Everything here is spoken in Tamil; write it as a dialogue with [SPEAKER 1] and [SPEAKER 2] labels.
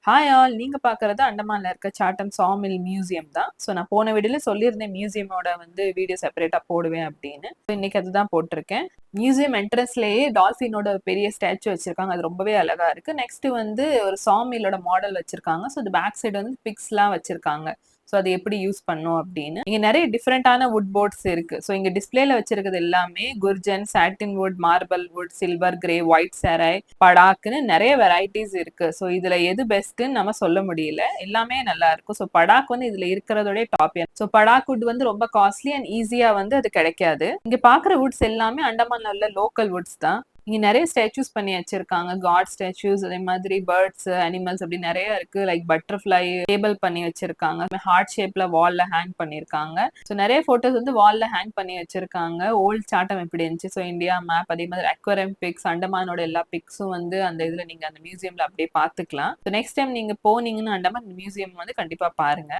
[SPEAKER 1] ஹாய் ஆல், நீங்க பார்க்குறது அண்டமான்ல இருக்க சாட்டம் சாமில் மியூசியம் தான். ஸோ நான் போன வீடியோல சொல்லியிருந்தேன் மியூசியமோட வீடியோ செப்பரேட்டா போடுவேன் அப்படின்னு. இன்னைக்கு அதுதான் போட்டிருக்கேன். மியூசியம் என்ட்ரன்ஸ்லயே டால்ஃபினோட பெரிய ஸ்டாச்சு வச்சிருக்காங்க. அது ரொம்பவே அழகா இருக்கு. நெக்ஸ்ட் ஒரு சாமிலோட மாடல் வச்சிருக்காங்க. ஸோ அது பேக் சைடு பிக்ஸ்லாம் வச்சிருக்காங்க. ஸோ அது எப்படி யூஸ் பண்ணும் அப்படின்னு. இங்க நிறைய டிஃப்ரெண்டான வுட் போர்ட்ஸ் இருக்கு. ஸோ இங்க டிஸ்பிளேல வச்சிருக்கிறது எல்லாமே gurjan, satin wood, marble wood, silver grey, white செராய், படாக்குன்னு நிறைய வெரைட்டிஸ் இருக்கு. ஸோ இதுல எது பெஸ்ட்ன்னு நம்ம சொல்ல முடியல. எல்லாமே நல்லா இருக்கும். ஸோ படாக் இதுல இருக்கிறதோட டாப். ஸோ படாக் வுட் ரொம்ப காஸ்ட்லி அண்ட் ஈஸியா அது கிடைக்காது. இங்க பாக்குற வுட்ஸ் எல்லாமே அண்டமான்ல உள்ள லோக்கல் வுட்ஸ் தான். இங்க நிறைய ஸ்டாச்சூஸ் பண்ணி வச்சிருக்காங்க. காட் ஸ்டாச்சூஸ், அதே மாதிரி பேர்ட்ஸ், அனிமல்ஸ் அப்படி நிறைய இருக்கு. லைக் பட்டர்ஃபிளை டேபிள் பண்ணி வச்சிருக்காங்க. ஹார்ட் ஷேப்ல வால்ல ஹேங் பண்ணிருக்காங்க. ஸோ நிறைய போட்டோஸ் வால்ல ஹேங் பண்ணி வச்சிருக்காங்க. ஓல்ட் சாட்டம் எப்படி இருந்துச்சு, ஸோ இந்தியா மேப், அதே மாதிரி அக்வரம் பிக்ஸ், அண்டமானோட எல்லா பிக்ஸும் அந்த இதுல நீங்க அந்த மியூசியம்ல அப்படியே பாத்துக்கலாம். ஸோ நெக்ஸ்ட் டைம் நீங்க போனீங்கன்னு அண்டமான் மியூசியம் கண்டிப்பா பாருங்க.